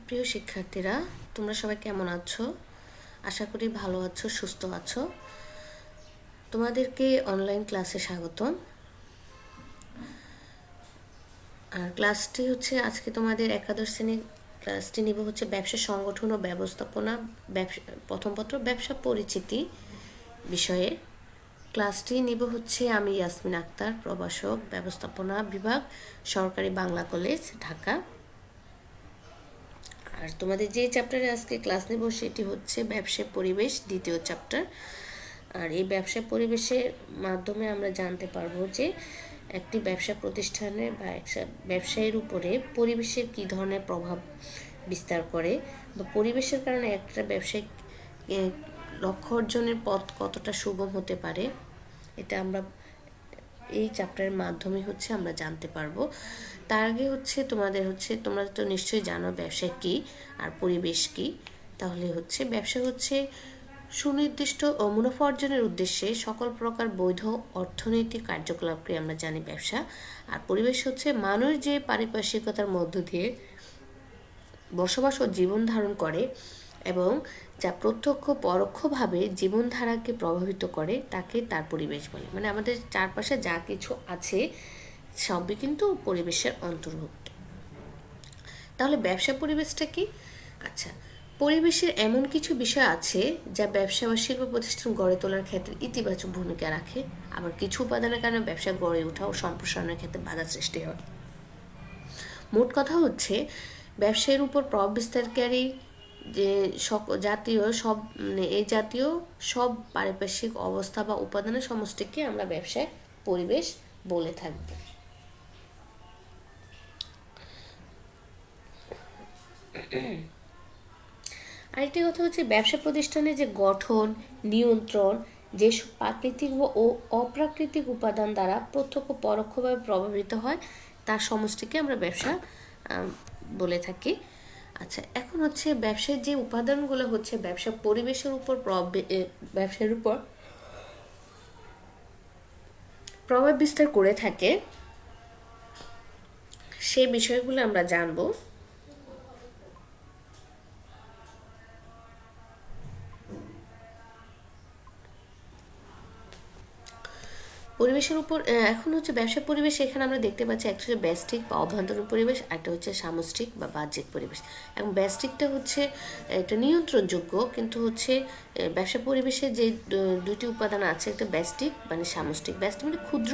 প্রিয় শিক্ষার্থীরা, তোমরা সবাই কেমন আছো? আশা করি ভালো আছো, সুস্থ আছো। তোমাদেরকে অনলাইন ক্লাসে স্বাগতম। আর ক্লাসটি হচ্ছে আজকে তোমাদের একাদশ শ্রেণীর ক্লাসটি নিব হচ্ছে ব্যবসা সংগঠন ও ব্যবস্থাপনা, প্রথম পত্র ব্যবসা পরিচিতি বিষয়ে। ক্লাসটি নিব হচ্ছে আমি ইয়াসমিন আক্তার, প্রভাষক, ব্যবস্থাপনা বিভাগ, সরকারি বাংলা কলেজ, ঢাকা। আর তোমাদের যে চ্যাপ্টারে আজকে ক্লাস নেব সেটি হচ্ছে ব্যবসা পরিবেশ, দ্বিতীয় চ্যাপ্টার। আর এই ব্যবসা পরিবেশের মাধ্যমে আমরা জানতে পারবো যে একটি ব্যবসা প্রতিষ্ঠানে বা ব্যবসায়ের উপরে পরিবেশের কী ধরনের প্রভাব বিস্তার করে, বা পরিবেশের কারণে একটা ব্যবসায়িক লক্ষ্য অর্জনের পথ কতটা সুগম হতে পারে, এটা আমরা এই চ্যাপ্টারের মাধ্যমে হচ্ছে আমরা জানতে পারবো। তার আগে হচ্ছে তোমরা তো নিশ্চয়ই জানো ব্যবসা কী আর পরিবেশ কী। তাহলে হচ্ছে ব্যবসা হচ্ছে সুনির্দিষ্ট ও মুনাফা অর্জনের উদ্দেশ্যে সকল প্রকার বৈধ অর্থনৈতিক কার্যকলাপকে আমরা জানি ব্যবসা। আর পরিবেশ হচ্ছে মানুষ যে পারিপার্শ্বিকতার মধ্য দিয়ে বসবাস ও জীবন ধারণ করে এবং যা প্রত্যক্ষ পরোক্ষভাবে জীবনধারাকে প্রভাবিত করে তাকে তার পরিবেশ বলে। মানে আমাদের চারপাশে যা কিছু আছে সবই কিন্তু পরিবেশের অন্তর্ভুক্ত। তাহলে ব্যবসা পরিবেশটা কি? আচ্ছা, পরিবেশের এমন কিছু বিষয় আছে যা ব্যবসা বা শিল্প প্রতিষ্ঠান গড়ে তোলার ক্ষেত্রে ইতিবাচক ভূমিকা রাখে, আবার কিছু উপাদানের কারণে ব্যবসা গড়ে ওঠা ও সম্প্রসারণের ক্ষেত্রে বাধা সৃষ্টি হয়। মোট কথা হচ্ছে ব্যবসায়ের উপর প্রভাব বিস্তারকারী যে এই জাতীয় সব পারিপার্শ্বিক অবস্থা বা উপাদানের সমষ্টিকে আমরা ব্যবসায় পরিবেশ বলে থাকব। আরেকটি কথা হচ্ছে ব্যবসা প্রতিষ্ঠানের যে গঠন, নিয়ন্ত্রণ, যেসব প্রাকৃতিক ও অপ্রাকৃতিক উপাদান দ্বারা প্রত্যক্ষ পরোক্ষভাবে প্রভাবিত হয় তার সমষ্টিকে আমরা ব্যবসা বলে থাকি। আচ্ছা, এখন হচ্ছে ব্যবসার যে উপাদানগুলো হচ্ছে ব্যবসা পরিবেশের উপর ব্যবসার উপর প্রভাব বিস্তার করে থাকে, সেই বিষয়গুলো আমরা জানবো। পরিবেশের উপর এখন হচ্ছে ব্যবসা পরিবেশ, এখানে আমরা দেখতে পাচ্ছি একটা হচ্ছে ব্যষ্টিক বা অভ্যন্তরীণ পরিবেশ, একটা হচ্ছে সামষ্টিক বা বাহ্যিক পরিবেশ। এবং ব্যষ্টিকটা হচ্ছে একটা নিয়ন্ত্রণযোগ্য, কিন্তু হচ্ছে ব্যবসা পরিবেশে যে দুটি উপাদান আছে, একটা ব্যষ্টিক মানে সামষ্টিক। ব্যষ্টিক মানে ক্ষুদ্র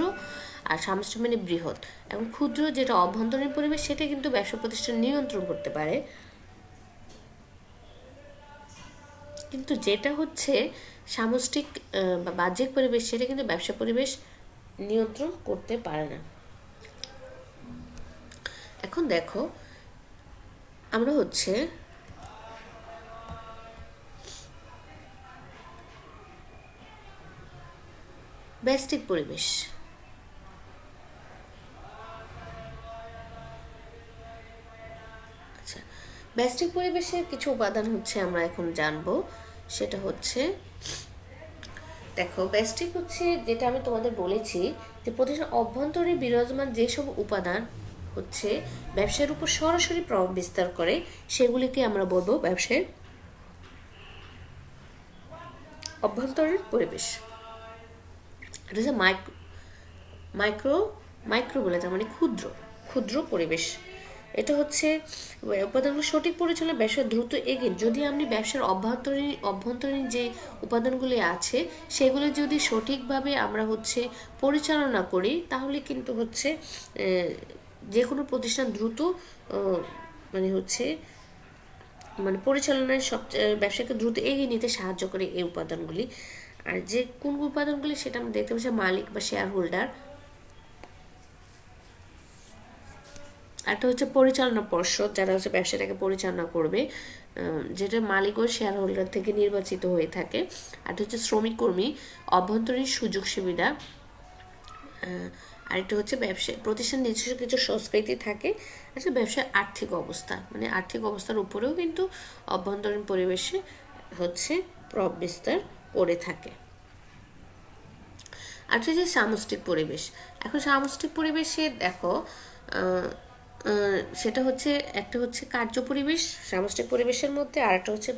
আর সামষ্টিক মানে বৃহৎ। এবং ক্ষুদ্র যেটা অভ্যন্তরীণ পরিবেশ সেটা কিন্তু ব্যবসা প্রতিষ্ঠান নিয়ন্ত্রণ করতে পারে, কিন্তু যেটা হচ্ছে সামষ্টিক বা বাহ্যিক পরিবেশ সেটা কিন্তু ব্যবসা পরিবেশ নিয়ন্ত্রণ করতে পারে না। এখন দেখো, আমরা হচ্ছে ব্যষ্টিক পরিবেশ, আচ্ছা ব্যষ্টিক পরিবেশের কিছু উপাদান হচ্ছে আমরা এখন জানবো। সেটা হচ্ছে দেখো, ব্যষ্টিক হচ্ছে যেটা আমি তোমাদের বলেছি যে প্রতিষ্ঠান অভ্যন্তরে বিরাজমান যেসব উপাদান হচ্ছে ব্যবসার উপর সরাসরি প্রভাব বিস্তার করে সেগুলিকে আমরা বলবো ব্যবসায়ের অভ্যন্তরীণ পরিবেশ। এটা হচ্ছে মাইক্রো মাইক্রো বলে, তার মানে ক্ষুদ্র ক্ষুদ্র পরিবেশ। এটা হচ্ছে উপাদানগুলো সঠিক পরিচালনা ব্যবসা দ্রুত এগিয়ে, যদি আপনি ব্যবসার অভ্যন্তরীণ যে উপাদানগুলি আছে সেগুলো যদি সঠিকভাবে আমরা হচ্ছে পরিচালনা করি তাহলে কিন্তু হচ্ছে যে কোনো প্রতিষ্ঠান দ্রুত মানে হচ্ছে মানে পরিচালনায় ব্যবসাকে দ্রুত এগিয়ে নিতে সাহায্য করে এই উপাদানগুলি। আর যে কোন উপাদানগুলি সেটা আমরা দেখতে পাচ্ছি মালিক বা শেয়ার হোল্ডার। একটা হচ্ছে পরিচালনা পর্ষদ, যারা হচ্ছে ব্যবসাটাকে পরিচালনা করবে, যেটা মালিক ও শেয়ার হোল্ডার থেকে নির্বাচিত হয়ে থাকে। আর হচ্ছে শ্রমিক কর্মী, অভ্যন্তরীণ সুযোগ সুবিধা। আরেকটা হচ্ছে ব্যবসা প্রতিষ্ঠান নিজস্ব কিছু সংস্কৃতি থাকে। আচ্ছা, ব্যবসার আর্থিক অবস্থা, মানে আর্থিক অবস্থার উপরেও কিন্তু অভ্যন্তরীণ পরিবেশে হচ্ছে প্রভাব বিস্তার করে থাকে। আর হচ্ছে সামষ্টিক পরিবেশ। এখন সামষ্টিক পরিবেশে দেখো সেটা হচ্ছে একটা হচ্ছে কার্য পরিবেশ সামষ্টিক পরিবেশের মধ্যে, আর একটা হচ্ছে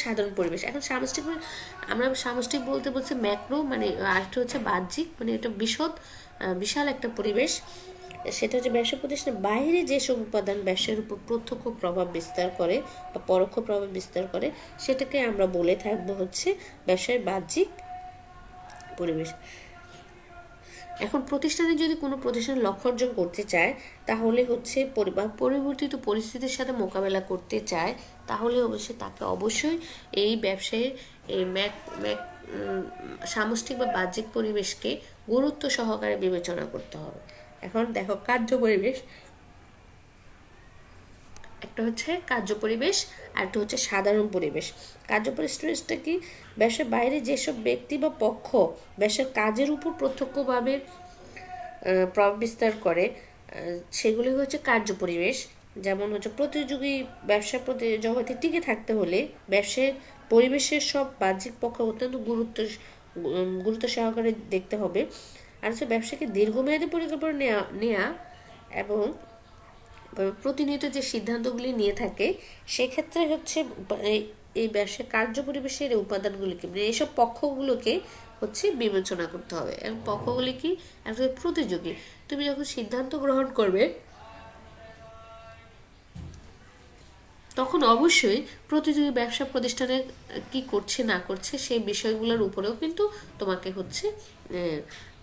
সাধারণ পরিবেশ। এখন সামষ্টিক আমরা সামষ্টিক বলতে বলছে ম্যাক্রো, মানে আরেকটা হচ্ছে বাহ্যিক, মানে এটা বিশাল একটা পরিবেশ। সেটা হচ্ছে ব্যবসা প্রতিষ্ঠানের বাইরে যেসব উপাদান ব্যবসার উপর প্রত্যক্ষ প্রভাব বিস্তার করে বা পরোক্ষ প্রভাব বিস্তার করে, সেটাকে আমরা বলে থাকবো হচ্ছে ব্যবসায়ের বাহ্যিক পরিবেশ। এখন প্রতিষ্ঠানে যদি কোনো প্রতিষ্ঠান লক্ষ্য অর্জন করতে চায়, তাহলে হচ্ছে পরিবর্তিত পরিস্থিতির সাথে মোকাবেলা করতে চায়, তাহলে তাকে অবশ্যই এই ব্যবসায়ের এই সামষ্টিক বা বাহ্যিক পরিবেশকে গুরুত্ব সহকারে বিবেচনা করতে হবে। এখন দেখো কার্য পরিবেশ, একটা হচ্ছে কার্য পরিবেশ আর একটা হচ্ছে সাধারণ পরিবেশ। কার্য পরিবেশটা কি? ব্যবসার বাইরে যেসব ব্যক্তি বা পক্ষ ব্যবসার কাজের উপর প্রত্যক্ষভাবে প্রভাব বিস্তার করে, সেগুলি হচ্ছে কার্য পরিবেশ। যেমন হচ্ছে প্রতিযোগী ব্যবসা জগতে টিকে থাকতে হলে ব্যবসার পরিবেশের সব বাহ্যিক পক্ষ অত্যন্ত গুরুত্ব সহকারে দেখতে হবে। আর হচ্ছে ব্যবসাকে দীর্ঘমেয়াদী পরিকল্পনা নেওয়া এবং প্রতিনিয়ত যে সিদ্ধান্তগুলি নিয়ে থাকে, সেক্ষেত্রে হচ্ছে এই ব্যবসার কার্য পরিবেশের উপাদানগুলিকে, মানে এইসব পক্ষগুলোকে হচ্ছে বিবেচনা করতে হবে। এবং পক্ষগুলি কি? একটা প্রতিযোগী। তুমি যখন সিদ্ধান্ত গ্রহণ করবে, তখন অবশ্যই প্রতিযোগী ব্যবসা প্রতিষ্ঠানে কি করছে না করছে সেই বিষয়গুলোর উপরেও কিন্তু তোমাকে হচ্ছে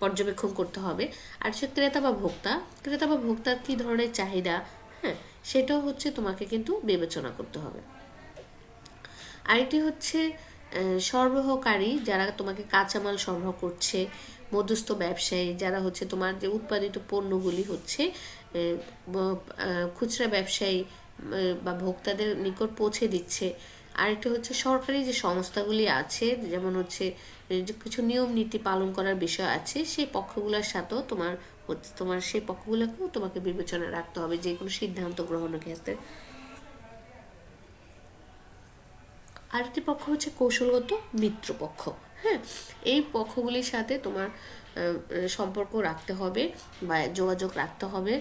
পর্যবেক্ষণ করতে হবে। আর সে ক্রেতা বা ভোক্তার কি ধরনের চাহিদা, হ্যাঁ, সেটাও হচ্ছে তোমাকে কিন্তু বিবেচনা করতে হবে। আরেকটি হচ্ছে সরবরাহকারী, যারা তোমাকে কাঁচামাল সরবরাহ করছে, মধ্যস্থ ব্যবসায়ী যারা হচ্ছে তোমার যে উৎপাদিত পণ্যগুলি হচ্ছে খুচরা ব্যবসায়ী বা ভোক্তাদের নিকট পৌঁছে দিচ্ছে। আরেকটা হচ্ছে সরকারি যে সংস্থাগুলি আছে, যেমন হচ্ছে কিছু নিয়ম নীতি পালন করার বিষয় আছে, সেই পক্ষগুলোর সাথেও তোমার সেই পক্ষগুলোকেও তোমাকে বিবেচনা রাখতে হবে যে কোনো সিদ্ধান্ত গ্রহণের ক্ষেত্রে। আরেকটি পক্ষ হচ্ছে কৌশলগত মিত্র পক্ষ। হ্যাঁ, এই পক্ষগুলির সাথে তোমার সম্পর্ক রাখতে হবে বা যোগাযোগ রাখতে হবে।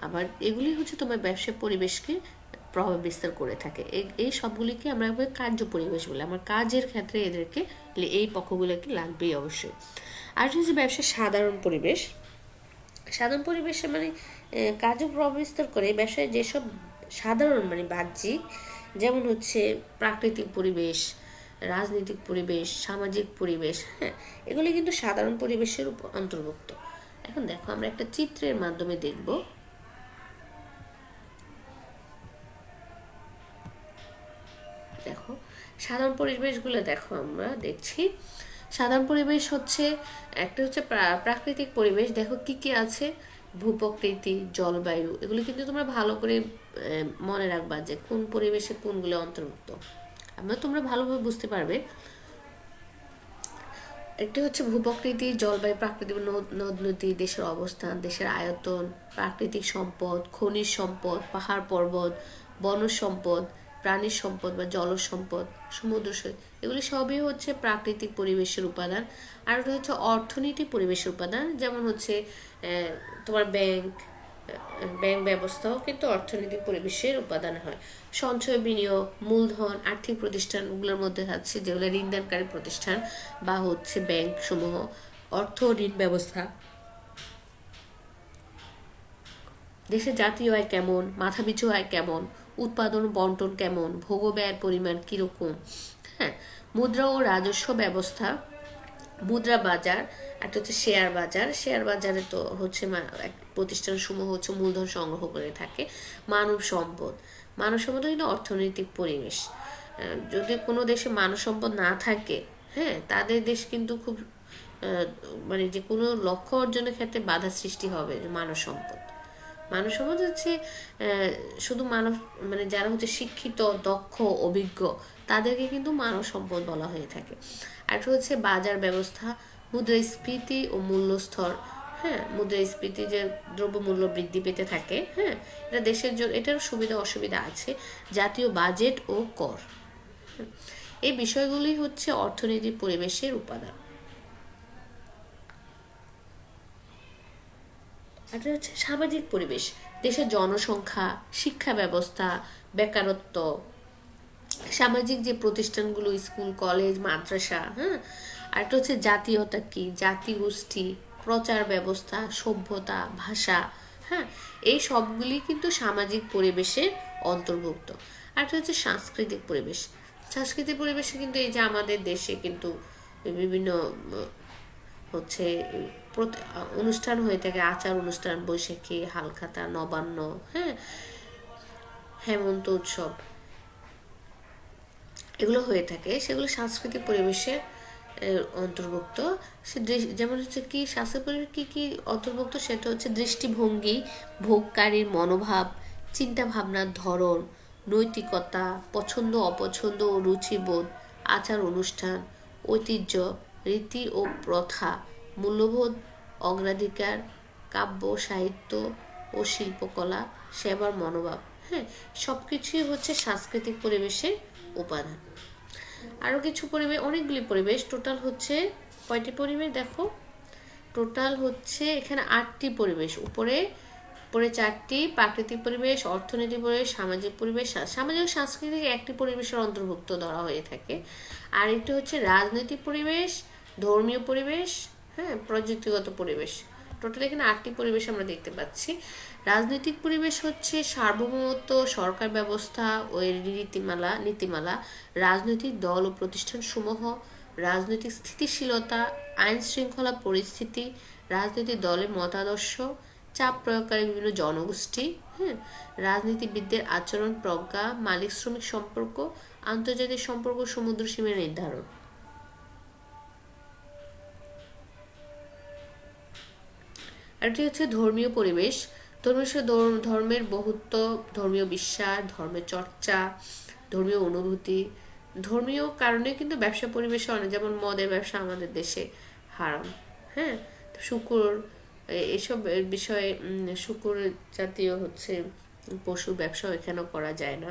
আবার এগুলি হচ্ছে তোমার ব্যবসার পরিবেশকে প্রভাব বিস্তার করে থাকে। এই সবগুলিকে আমরা কার্য পরিবেশ বলি। আমার কাজের ক্ষেত্রে এদেরকে, এই পক্ষগুলোকে লাগবেই অবশ্যই। আর হচ্ছে ব্যবসার সাধারণ পরিবেশ। সাধারণ পরিবেশে মানে কাজও প্রভাব বিস্তার করে ব্যবসায় যেসব সাধারণ মানে বাহ্যিক, যেমন হচ্ছে প্রাকৃতিক পরিবেশ, রাজনৈতিক পরিবেশ, সামাজিক পরিবেশ, হ্যাঁ, এগুলি কিন্তু সাধারণ পরিবেশের অন্তর্ভুক্ত। এখন দেখো আমরা একটা চিত্রের মাধ্যমে দেখব। দেখো সাধারণ পরিবেশগুলো দেখো, আমরা দেখছি সাধারণ পরিবেশ হচ্ছে একটা হচ্ছে প্রাকৃতিক পরিবেশ। দেখো কি কি আছে, ভূপ্রকৃতি, জলবায়ু, এগুলো কিন্তু তোমরা ভালো করে মনে রাখবা যে কোন পরিবেশে কোনগুলো অন্তর্ভুক্ত, তোমরা ভালোভাবে বুঝতে পারবে। একটি হচ্ছে ভূপ্রকৃতি, জলবায়ু, প্রাকৃতিক নদ নদী, দেশের অবস্থান, দেশের আয়তন, প্রাকৃতিক সম্পদ, খনিজ সম্পদ, পাহাড় পর্বত, বনজ সম্পদ, প্রাণীর সম্পদ বা জলজ সম্পদ, সমুদ্র সৈকত, এগুলি সবই হচ্ছে প্রাকৃতিক পরিবেশের উপাদান। আর ওটা হচ্ছে অর্থনীতি পরিবেশের উপাদান, যেমন হচ্ছে তোমার ব্যাংক ব্যবস্থাও কিন্তু অর্থনৈতিক পরিবেশের উপাদান হয়। সঞ্চয়, বিনিয়োগ, মূলধন, আর্থিক প্রতিষ্ঠানগুলোর মধ্যে আছে যেগুলো ঋণদানকারী প্রতিষ্ঠান বা হচ্ছে ব্যাংক সমূহ, অর্থ ঋণ ব্যবস্থা, দেশের জাতীয় আয় কেমন, মাথাপিছু আয় কেমন, উৎপাদন বন্টন কেমন, ভোগ ব্যয়ের পরিমাণ কিরকম, হ্যাঁ, মুদ্রা ও রাজস্ব ব্যবস্থা, মুদ্রা বাজার, একটা হচ্ছে শেয়ার বাজারে তো হচ্ছে প্রতিষ্ঠান সমূহ হচ্ছে মূলধন সংগ্রহ করে থাকে। মানব সম্পদ কিন্তু অর্থনৈতিক পরিবেশ। যদি কোনো দেশে মানব সম্পদ না থাকে, হ্যাঁ, তাদের দেশ কিন্তু খুব মানে যে কোনো লক্ষ্য অর্জনের ক্ষেত্রে বাধা সৃষ্টি হবে। মানব সম্পদ হচ্ছে শুধু মানে যারা হচ্ছে শিক্ষিত, দক্ষ, অভিজ্ঞ, তাদেরকে কিন্তু মানব সম্পদ বলা হয়ে থাকে। আর হচ্ছে বাজার ব্যবস্থা, মুদ্রাস্ফীতি ও মূল্যস্তর, হ্যাঁ, মুদ্রাস্ফীতি যে দ্রব্যমূল্য বৃদ্ধি পেতে থাকে, হ্যাঁ, এটা দেশের জন্য, এটার সুবিধা অসুবিধা আছে। জাতীয় বাজেট ও কর, এই বিষয়গুলি হচ্ছে অর্থনৈতিক পরিবেশের উপাদান। এটা হচ্ছে সামাজিক পরিবেশ, দেশের জনসংখ্যা, শিক্ষা ব্যবস্থা, বেকারত্ব, সামাজিক যে প্রতিষ্ঠানগুলো, স্কুল, কলেজ, মাদ্রাসা, হ্যাঁ। আরেকটা হচ্ছে জাতীয়তা কি, জাতিগোষ্ঠী, প্রচার ব্যবস্থা, সভ্যতা, ভাষা, হ্যাঁ। এই সবগুলি কিন্তু সামাজিক পরিবেশের অন্তর্ভুক্ত। আরেকটা হচ্ছে সাংস্কৃতিক পরিবেশ। সাংস্কৃতিক পরিবেশে কিন্তু এই যে আমাদের দেশে কিন্তু বিভিন্ন হচ্ছে অনুষ্ঠান হয়ে থাকে, আচার অনুষ্ঠান, বৈশাখী, হালখাতা, নবান্ন, হ্যাঁ, হেমন্ত উৎসব, এগুলো হয়ে থাকে, সেগুলো সাংস্কৃতিক পরিবেশের অন্তর্ভুক্ত। সে যেমন হচ্ছে কি সাংস্কৃতিক পরিবেশ কী কী অন্তর্ভুক্ত, সেটা হচ্ছে দৃষ্টিভঙ্গি, ভোগকারীর মনোভাব, চিন্তা ভাবনার ধরন, নৈতিকতা, পছন্দ অপছন্দ ও রুচিবোধ, আচার অনুষ্ঠান, ঐতিহ্য, রীতি ও প্রথা, মূল্যবোধ, অগ্রাধিকার, কাব্য সাহিত্য ও শিল্পকলা, সেবার মনোভাব, হ্যাঁ। সব কিছুই হচ্ছে সাংস্কৃতিক পরিবেশের উপাদান। আরও কিছু পরিবেশ, অনেকগুলি পরিবেশ, টোটাল হচ্ছে কয়টি পরিবেশ দেখো, টোটাল হচ্ছে এখানে 8টি পরিবেশ, উপরে উপরে 4টি, প্রাকৃতিক পরিবেশ, অর্থনৈতিক পরিবেশ, সামাজিক পরিবেশ, সামাজিক সাংস্কৃতিক একটি পরিবেশের অন্তর্ভুক্ত ধরা হয়ে থাকে। আর একটি হচ্ছে রাজনৈতিক পরিবেশ, ধর্মীয় পরিবেশ, হ্যাঁ, প্রযুক্তিগত পরিবেশ। টোটাল এখানে 8টি পরিবেশ আমরা দেখতে পাচ্ছি। রাজনৈতিক পরিবেশ হচ্ছে সার্বভৌমত্ব, সরকার ব্যবস্থা ও এর নীতিমালা, রাজনৈতিক দল ও প্রতিষ্ঠান সমূহ, রাজনৈতিক স্থিতিশীলতা, আইন শৃঙ্খলা পরিস্থিতি, রাজনৈতিক দলের মতাদর্শ, চাপ প্রয়োগকারী বিভিন্ন জনগোষ্ঠী, হ্যাঁ, রাজনীতিবিদদের আচরণ, প্রজ্ঞা, মালিক শ্রমিক সম্পর্ক, আন্তর্জাতিক সম্পর্ক, সমুদ্র সীমা নির্ধারণ। আরেকটি হচ্ছে ধর্মীয় পরিবেশ। ধর্মের বহুত্ব, ধর্মীয় বিশ্বাস, ধর্মের চর্চা, ধর্মীয় অনুভূতি, ধর্মীয় কারণে কিন্তু ব্যবসা পরিবেশে অনেক, যেমন মদের ব্যবসা আমাদের দেশে হারাম, হ্যাঁ। শুকুর, এসব বিষয়ে শুকুর জাতীয় হচ্ছে পশুর ব্যবসা এখানেও করা যায় না,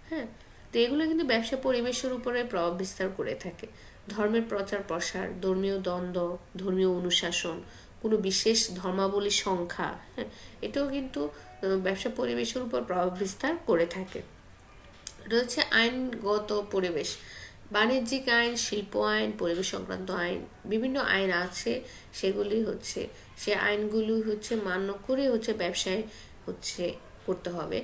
হ্যাঁ। তো এগুলো কিন্তু ব্যবসা পরিবেশের উপরে প্রভাব বিস্তার করে থাকে। ধর্মের প্রচার প্রসার, ধর্মীয় দ্বন্দ্ব, ধর্মীয় অনুশাসন, কোনো বিশেষ ধর্মাবলীর সংখ্যা, হ্যাঁ, এটাও কিন্তু ব্যবসা পরিবেশের উপর প্রভাব বিস্তার করে থাকে। এটা হচ্ছে আইনগত পরিবেশ, বাণিজ্যিক আইন, শিল্প আইন, পরিবেশ সংক্রান্ত আইন, বিভিন্ন আইন আছে, সেগুলি হচ্ছে সে আইনগুলি হচ্ছে মান্য করে হচ্ছে ব্যবসায় হচ্ছে করতে হবে।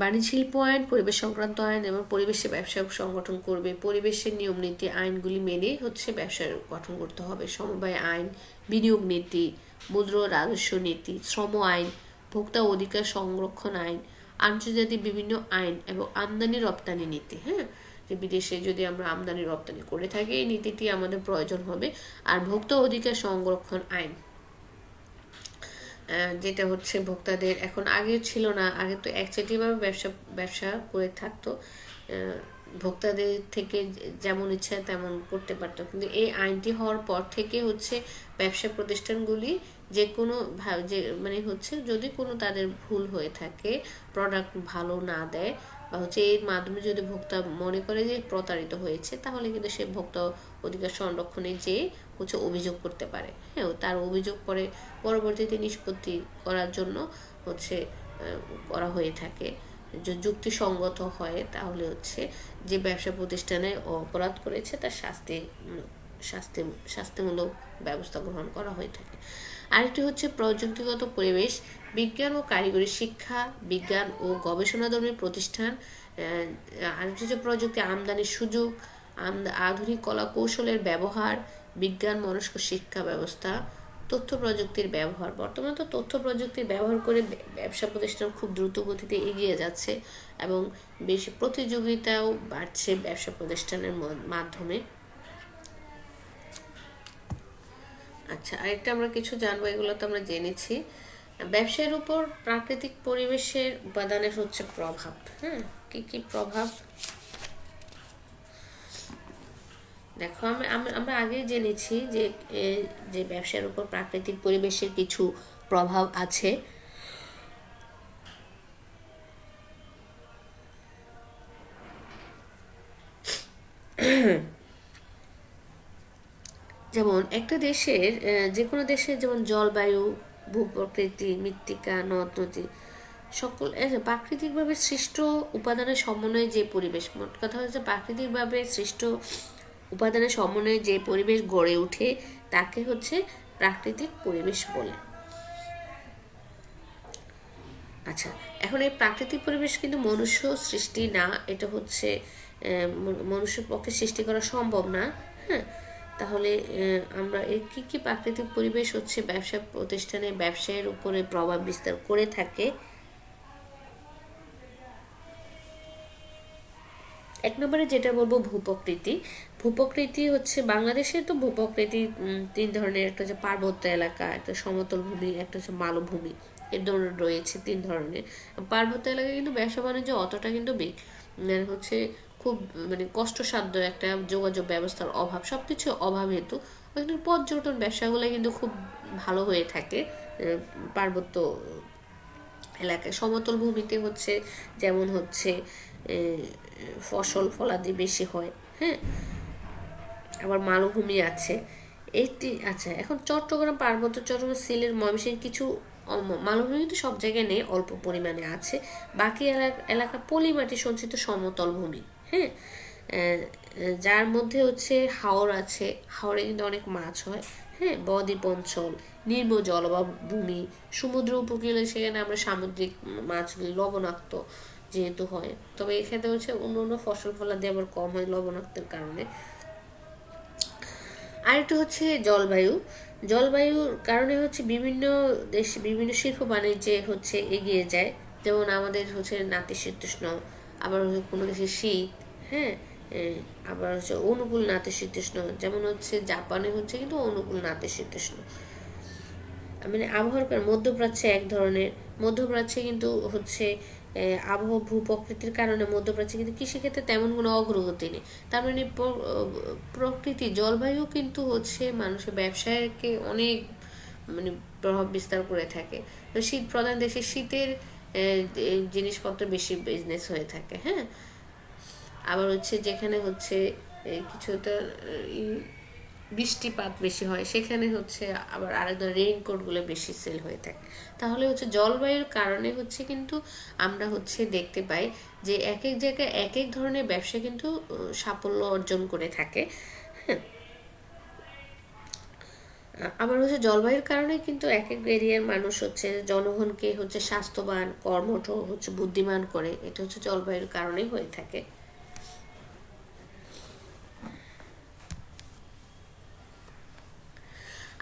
বাণিজ্য শিল্প আইন, পরিবেশ সংক্রান্ত আইন এবং পরিবেশে ব্যবসা সংগঠন করবে, পরিবেশের নিয়ম নীতি আইনগুলি মেনে হচ্ছে ব্যবসার গঠন করতে হবে। সমবায় আইন, বিনিয়োগ নীতি, মুদ্রা রাজস্ব নীতি, শ্রম আইন, ভোক্তা অধিকার সংরক্ষণ আইন, আন্তর্জাতিক বিভিন্ন আইন এবং আমদানি রপ্তানি নীতি, হ্যাঁ, যে বিদেশে যদি আমরা আমদানি রপ্তানি করে থাকি এই নীতিটি আমাদের প্রয়োজন হবে। আর ভোক্তা অধিকার সংরক্ষণ আইন, যেটা হচ্ছে ভোক্তাদের, এখন আগে ছিল না, আগে তো একচেটিয়াভাবে ব্যবসা করে থাকতো, ভোক্তাদের থেকে যেমন ইচ্ছা তেমন করতে পারতো, কিন্তু এই আইনটি হওয়ার পর থেকে হচ্ছে ব্যবসা প্রতিষ্ঠানগুলি যে কোনো যে মানে হচ্ছে যদি কোনো তাদের ভুল হয়ে থাকে, প্রোডাক্ট ভালো না দেয় বা হচ্ছে এর মাধ্যমে যদি ভোক্তা মনে করে যে প্রতারিত হয়েছে, তাহলে কিন্তু সে ভোক্তা অধিকার সংরক্ষণে যে হচ্ছে অভিযোগ করতে পারে, হ্যাঁ। তার অভিযোগ পরে পরবর্তীতে নিষ্পত্তি করার জন্য হচ্ছে করা হয়ে থাকে। যে যুক্তিসঙ্গত হয় তাহলে হচ্ছে যে ব্যবসা প্রতিষ্ঠানে অপরাধ করেছে তার শাস্তিমূলক ব্যবস্থা গ্রহণ করা হয়ে থাকে। আরেকটি হচ্ছে প্রযুক্তিগত পরিবেশ, বিজ্ঞান ও কারিগরি শিক্ষা, বিজ্ঞান ও গবেষণাধর্মী প্রতিষ্ঠান। আরেকটি হচ্ছে প্রযুক্তি, আমদানির সুযোগ, আধুনিক কলা কৌশলের ব্যবহার, বিজ্ঞান মনস্ক শিক্ষা ব্যবস্থা, তথ্য প্রযুক্তির ব্যবহার। বর্তমানে তো তথ্য প্রযুক্তির ব্যবহার করে ব্যবসা প্রতিষ্ঠান খুব দ্রুত গতিতে এগিয়ে যাচ্ছে এবং বেশি প্রতিযোগিতাও বাড়ছে ব্যবসা প্রতিষ্ঠানের মাধ্যমে। আচ্ছা, আরেকটা আমরা কিছু জানবো, এগুলো তো আমরা জেনেছি। ব্যবসায়ের উপর প্রাকৃতিক পরিবেশের উপাদানের হচ্ছে প্রভাব, হ্যাঁ, কি কি প্রভাব দেখো, আমরা আগেই জেনেছি যে যে ব্যবসার উপর প্রাকৃতিক পরিবেশের কিছু প্রভাব আছে। যেমন একটা দেশের যে কোনো দেশের যেমন জলবায়ু, ভূপ্রকৃতি, মৃত্তিকা, নদ নদী সকল প্রাকৃতিকভাবে সৃষ্ট উপাদানের সমন্বয়ে যে পরিবেশ, মোট কথা হচ্ছে প্রাকৃতিকভাবে সৃষ্ট উপাদানের সমন্বয়ে যে পরিবেশ গড়ে ওঠে তাকে হচ্ছে প্রাকৃতিক পরিবেশ বলে। আচ্ছা, এখন এই প্রাকৃতিক পরিবেশ কিন্তু মনুষ্য সৃষ্টি না, এটা হচ্ছে মনুষ্যের পক্ষে সৃষ্টি করা সম্ভব না। হ্যাঁ, তাহলে আমরা এই কী কী প্রাকৃতিক পরিবেশ হচ্ছে ব্যবসা প্রতিষ্ঠানে ব্যবসায়ের উপরে প্রভাব বিস্তার করে থাকে। এক নম্বরে যেটা বলবো ভূপ্রকৃতি। ভূপ্রকৃতি হচ্ছে বাংলাদেশে তো ভূপ্রকৃতি তিন ধরনের, একটা হচ্ছে পার্বত্য এলাকা, একটা সমতল ভূমি, একটা হচ্ছে মালভূমি, এর ধরনের রয়েছে তিন ধরনের। পার্বত্য এলাকায় কিন্তু ব্যবসা বাণিজ্য অতটা কিন্তু হচ্ছে খুব কষ্টসাধ্য একটা যোগাযোগ ব্যবস্থার অভাব, সবকিছু অভাব হেতু ওইখানে পর্যটন ব্যবসাগুলো কিন্তু খুব ভালো হয়ে থাকে পার্বত্য এলাকায়। সমতল ভূমিতে হচ্ছে যেমন হচ্ছে ফসল ফলাদি বেশি হয়। হ্যাঁ, আবার মালভূমি আছে এইটি। আচ্ছা, এখন চট্টগ্রাম, পার্বত্য চট্টগ্রাম, সিলেট, ময়মনসিংহ কিছু মালভূমি তো সব জায়গায় নেই, অল্প পরিমাণে আছে। বাকি এলাকা পলিমাটি সঞ্চিত সমতল ভূমি। হ্যাঁ, যার মধ্যে হচ্ছে হাওর আছে, হাওরে কিন্তু অনেক মাছ হয়। হ্যাঁ, বদ্বীপ অঞ্চল, নিম্ন জলবায়ু, সমুদ্র উপকূলে সেখানে আমরা সামুদ্রিক মাছগুলি লবণাক্ত যেহেতু হয়, তবে এখানে হচ্ছে অন্য অন্য ফসল ফলাদি আবার কম হয় লবণাক্তের কারণে। আরেকটা হচ্ছে জলবায়ু। জলবায়ুর কারণে হচ্ছে বিভিন্ন দেশ বিভিন্ন শিল্প বাণিজ্যে হচ্ছে এগিয়ে যায়। যেমন আমাদের হচ্ছে নাতিশীতোষ্ণ, আবার কোনো দেশে শীত। হ্যাঁ, আবার হচ্ছে অনুকূল নাতিশীতোষ্ণ, যেমন হচ্ছে জাপানে হচ্ছে কিন্তু অনুকূল নাতিশীতোষ্ণ। আবহাওয়ার মধ্যপ্রাচ্যে এক ধরনের, মধ্যপ্রাচ্যে কিন্তু হচ্ছে আবহাওয়া ভূপ্রকৃতির কারণে মধ্যপ্রাচ্যে কিন্তু কৃষিক্ষেত্রে তেমন কোনো অগ্রগতি নেই। তার প্রকৃতি জলবায়ু কিন্তু হচ্ছে মানুষের ব্যবসায়কে অনেক প্রভাব বিস্তার করে থাকে। শীত প্রধান দেশে শীতের জিনিসপত্র বেশি বিজনেস হয়ে থাকে। হ্যাঁ, আবার হচ্ছে যেখানে হচ্ছে কিছুটা বৃষ্টিপাত বেশি হয় সেখানে হচ্ছে আবার আরেক ধরনের রেইনকোটগুলো বেশি সেল হয়ে থাকে। তাহলে হচ্ছে জলবায়ুর কারণে হচ্ছে কিন্তু আমরা হচ্ছে দেখতে পাই যে এক এক জায়গায় এক এক ধরনের ব্যবসা কিন্তু সাফল্য অর্জন করে থাকে। হ্যাঁ, আবার হচ্ছে জলবায়ুর কারণে কিন্তু এক এক এরিয়ার মানুষ হচ্ছে জনগণকে হচ্ছে স্বাস্থ্যবান, কর্মঠ, হচ্ছে বুদ্ধিমান করে, এটা হচ্ছে জলবায়ুর কারণেই হয়ে থাকে।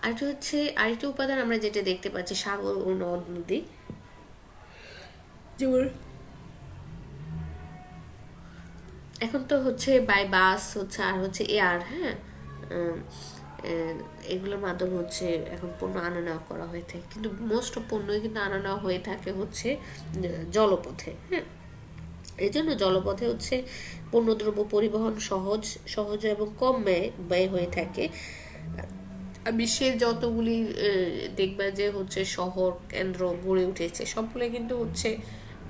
আরেকটা হচ্ছে আরেকটা উপাদান আমরা যেটা দেখতে পাচ্ছি সাগর ও নদ নদী। যেমন এখন তো হচ্ছে বাই বাস হচ্ছে আর হচ্ছে এয়ার। হ্যাঁ, এগুলোর মাধ্যমে হচ্ছে এখন পণ্য আনা নেওয়া করা হয়ে থাকে, কিন্তু মোস্ট অফ পণ্যই কিন্তু আনা নেওয়া হয়ে থাকে হচ্ছে জলপথে। হ্যাঁ, এই জন্য জলপথে হচ্ছে পণ্যদ্রব্য পরিবহন সহজ এবং কম ব্যয় হয়ে থাকে। বিশ্বের যতগুলি দেখবা যে হচ্ছে শহর কেন্দ্র গড়ে উঠেছে সবগুলো কিন্তু হচ্ছে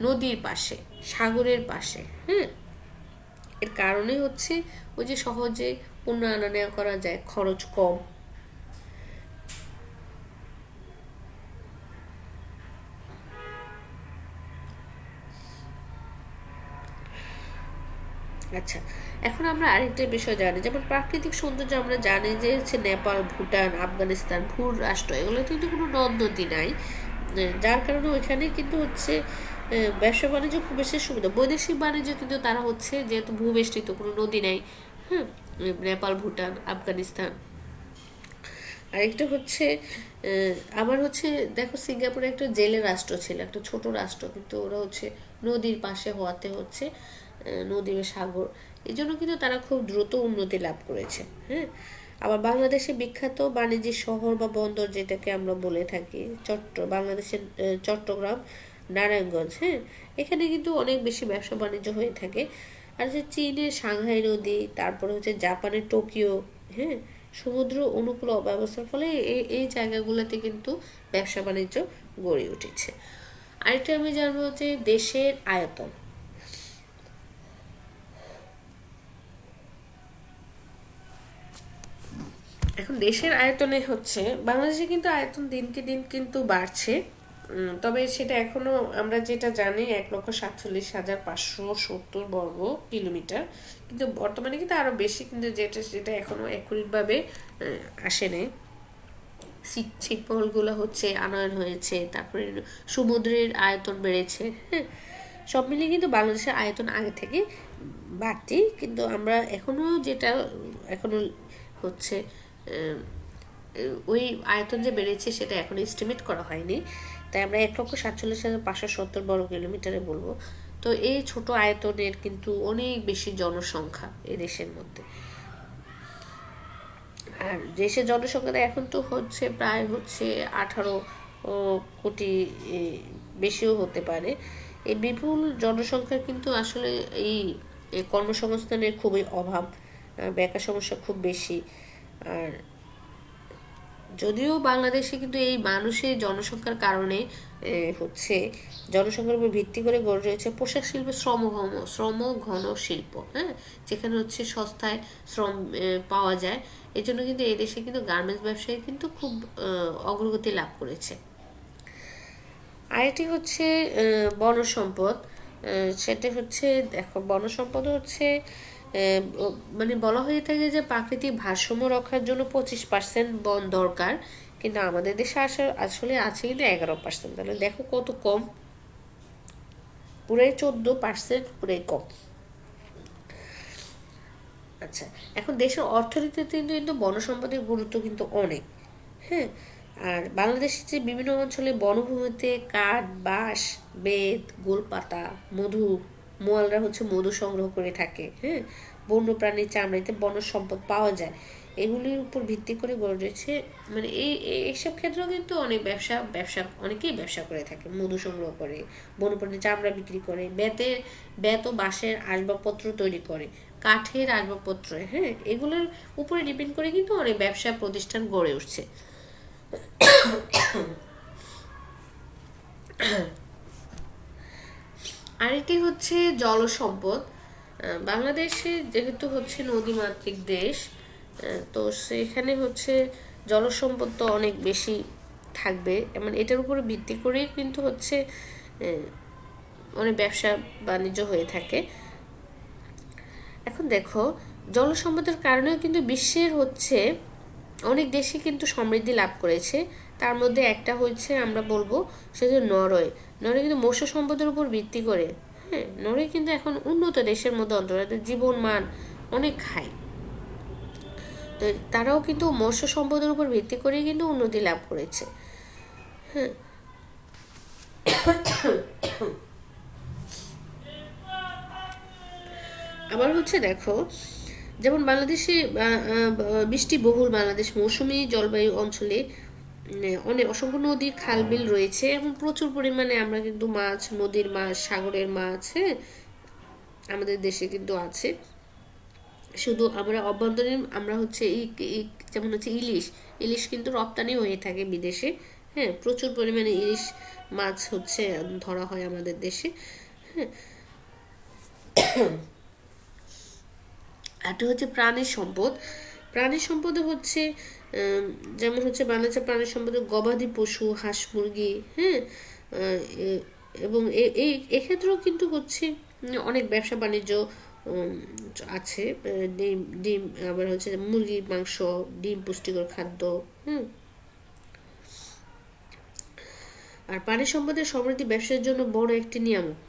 নদীর পাশে, সাগরের পাশে। হ্যাঁ, এর কারণে হচ্ছে ওই যে সহজে পণ্য আনা নেওয়া করা যায়, খরচ কম। আচ্ছা, এখন আমরা আরেকটা বিষয় জানি, যেমন প্রাকৃতিক সৌন্দর্য আমরা জানি যে হচ্ছে নেপাল, ভুটান, আফগানিস্তান, ভূর রাষ্ট্র, এগুলো কিন্তু কোনো নদ নদী নাই, যার কারণে ওইখানে কিন্তু হচ্ছে ব্যবসা বাণিজ্য খুব বেশি সুবিধা। বৈদেশিক বাণিজ্য কিন্তু তারা হচ্ছে যেহেতু ভূবেষ্টিত, কোনো নদী নেই। হ্যাঁ, নেপাল, ভুটান, আফগানিস্তান। আরেকটা হচ্ছে আবার হচ্ছে দেখো সিঙ্গাপুরে একটা জেলে রাষ্ট্র ছিল, একটা ছোট রাষ্ট্র, কিন্তু ওরা হচ্ছে নদীর পাশে হওয়াতে হচ্ছে নদী ও সাগর, এই জন্য কিন্তু তারা খুব দ্রুত উন্নতি লাভ করেছে। হ্যাঁ, আবার বাংলাদেশে বিখ্যাত বাণিজ্যিক শহর বা বন্দর যেটাকে আমরা বলে থাকি বাংলাদেশের চট্টগ্রাম, নারায়ণগঞ্জ। হ্যাঁ, এখানে কিন্তু অনেক বেশি ব্যবসা বাণিজ্য হয়ে থাকে। আর হচ্ছে চীনের সাংহাই নদী, তারপরে হচ্ছে জাপানের টোকিও। হ্যাঁ, সমুদ্র অনুকূল অব্যবস্থার ফলে এই জায়গাগুলোতে কিন্তু ব্যবসা বাণিজ্য গড়ে উঠেছে। আরেকটা আমি জানবো যে দেশের আয়তন। এখন দেশের আয়তনে হচ্ছে বাংলাদেশে কিন্তু আয়তন দিনকে দিন কিন্তু বাড়ছে, তবে সেটা এখনো আমরা যেটা জানি 1,47,570 বর্গ কিলোমিটার, কিন্তু বর্তমানে কিন্তু আরো বেশি, কিন্তু যেটা এখনো একুরেটভাবে আসেনি। ছিটমহলগুলো হচ্ছে আনয়ন হয়েছে, তারপরে সমুদ্রের আয়তন বেড়েছে। হ্যাঁ, সব মিলিয়ে কিন্তু বাংলাদেশের আয়তন আগে থেকে বাড়তি, কিন্তু আমরা এখনো যেটা এখনো হচ্ছে ওই আয়তন যে বেড়েছে সেটা এখন এস্টিমেট করা হয়নি, তাই আমরা 1,47,570 বর্গ কিলোমিটারে বলবো। তো এই ছোট আয়তনের কিন্তু অনেক বেশি জনসংখ্যা এই দেশের মধ্যে। আর দেশের জনসংখ্যা এখন তো হচ্ছে প্রায় হচ্ছে 18 কোটি, বেশিও হতে পারে। এই বিপুল জনসংখ্যা কিন্তু আসলে এই কর্মসংস্থানের খুবই অভাব, বেকার সমস্যা খুব বেশি। আর যদিও বাংলাদেশে কিন্তু এই মানুষের জনসংখ্যার কারণে হচ্ছে জনসংখ্যার উপর ভিত্তি করে গড়ে রয়েছে পোশাক শিল্প, শ্রম ঘন শিল্প। হ্যাঁ, যেখানে হচ্ছে সস্তায় শ্রম পাওয়া যায়, এই জন্য কিন্তু এই দেশে কিন্তু গার্মেন্টস ব্যবসায় কিন্তু খুব অগ্রগতি লাভ করেছে। আরেকটি হচ্ছে বনজ সম্পদ। সেটা হচ্ছে দেখো, বনজ সম্পদ হচ্ছে মানে বলা হয়ে থাকে যে প্রাকৃতিক ভারসাম্য রক্ষার জন্য 25% বন দরকার, কিন্তু আমাদের দেশে আসলে আছে কিন্তু 11%। তাহলে দেখো কত কম, পুরাই 14%, পুরাই কম। আচ্ছা, এখন দেশের অর্থনীতিতে কিন্তু বন সম্পদের গুরুত্ব কিন্তু অনেক। হ্যাঁ, আর বাংলাদেশের যে বিভিন্ন অঞ্চলে বনভূমিতে কাঠ, বাঁশ, বেত, গোলপাতা, মধু, মোয়ালরা হচ্ছে মধু সংগ্রহ করে থাকে। হ্যাঁ, বন্য প্রাণীর চামড়াতে বনজ সম্পদ পাওয়া যায়, এগুলির উপর ভিত্তি করে গড়ে রয়েছে মানে এইসব ক্ষেত্রেও কিন্তু অনেক ব্যবসা অনেকেই ব্যবসা করে থাকে, মধু সংগ্রহ করে, বন্যপ্রাণীর চামড়া বিক্রি করে, বেত ও বাঁশের আসবাবপত্র তৈরি করে, কাঠের আসবাবপত্র। হ্যাঁ, এগুলোর উপরে ডিপেন্ড করে কিন্তু অনেক ব্যবসা প্রতিষ্ঠান গড়ে উঠছে। আরেকটি হচ্ছে জলসম্পদ। বাংলাদেশে যেহেতু হচ্ছে নদীমাতৃক দেশ, তো সেখানে হচ্ছে জলসম্পদ তো অনেক বেশি থাকবে, মানে এটার উপরে ভিত্তি করেই কিন্তু হচ্ছে অনেক ব্যবসা বাণিজ্য হয়ে থাকে। এখন দেখো, জলসম্পদের কারণেও কিন্তু বিশ্বের হচ্ছে অনেক দেশই কিন্তু সমৃদ্ধি লাভ করেছে। তার মধ্যে একটা হচ্ছে আমরা বলবো সেটা নরওয়ে। নরওয়ে কিন্তু মৎস্য সম্পদের উপর ভিত্তি করে, হ্যাঁ, নরওয়ে কিন্তু এখন উন্নত দেশের মধ্যে অন্তর্গত, জীবন মান অনেক হাই। তো তারাও কিন্তু মৎস্য সম্পদের উপর ভিত্তি করেই কিন্তু উন্নতি লাভ করেছে। হ্যাঁ, আবার হচ্ছে দেখো, যেমন বাংলাদেশে বৃষ্টিবহুল বাংলাদেশ মৌসুমী জলবায়ু অঞ্চলে অনেক অসংখ্য নদী, খাল, বিল রয়েছে এবং প্রচুর পরিমাণে আমরা কিন্তু মাছ, নদীর মাছ, সাগরের মাছ, হ্যাঁ, আমাদের দেশে কিন্তু আছে। শুধু আমরা অভ্যন্তরীণ আমরা হচ্ছে যেমন হচ্ছে ইলিশ কিন্তু রপ্তানি হয়ে থাকে বিদেশে। হ্যাঁ, প্রচুর পরিমাণে ইলিশ মাছ হচ্ছে ধরা হয় আমাদের দেশে। হ্যাঁ, একটা হচ্ছে প্রাণী সম্পদ। প্রাণী সম্পদে হচ্ছে যেমন হচ্ছে বাংলাদেশের প্রাণী সম্পদে গবাদি পশু, হাঁস, মুরগি। হ্যাঁ, এবং এক্ষেত্রেও কিন্তু হচ্ছে অনেক ব্যবসা বাণিজ্য আছে। ডিম ডিম আবার হচ্ছে মুরগির মাংস, ডিম পুষ্টিকর খাদ্য। হুম, আর প্রাণী সম্পদের সমৃদ্ধি ব্যবসার জন্য বড় একটি নিয়ামক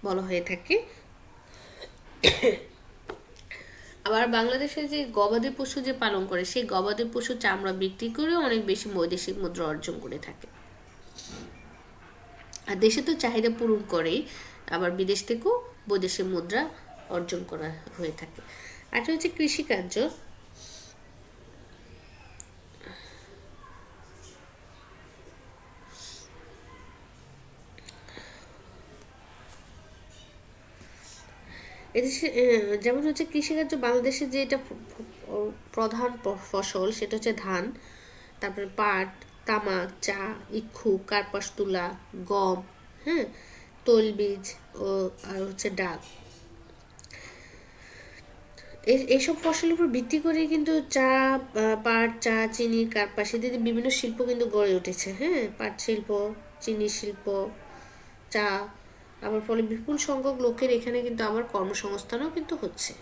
বলা হয়ে থাকে। আবার বাংলাদেশে যে গবাদি পশু যে পালন করে, সেই গবাদি পশু চামড়া বিক্রি করে অনেক বেশি বৈদেশিক মুদ্রা অর্জন করে থাকে। আর দেশে তো চাহিদা পূরণ করেই, আবার বিদেশ থেকেও বৈদেশিক মুদ্রা অর্জন করা হয়ে থাকে। আর হচ্ছে কৃষিকার্য। এদেশে যেমন হচ্ছে কৃষিকার্য, বাংলাদেশের যে এটা প্রধান ফসল সেটা হচ্ছে ধান, তারপরে পাট, তামাক, চা, ইক্ষু, কার্পাস তুলা, গম, হ্যাঁ, তৈলবীজ ও আর হচ্ছে ডাল। এইসব ফসলের উপর ভিত্তি করে কিন্তু চা, পাট, চা, চিনি, কার্পাস ইত্যাদি বিভিন্ন শিল্প কিন্তু গড়ে উঠেছে। হ্যাঁ, পাট শিল্প, চিনি শিল্প, চা, আবার ফলে বিপুল সংখ্যক লোকের এখানে কিন্তু আমার কর্মসংস্থানও কিন্তু হচ্ছে।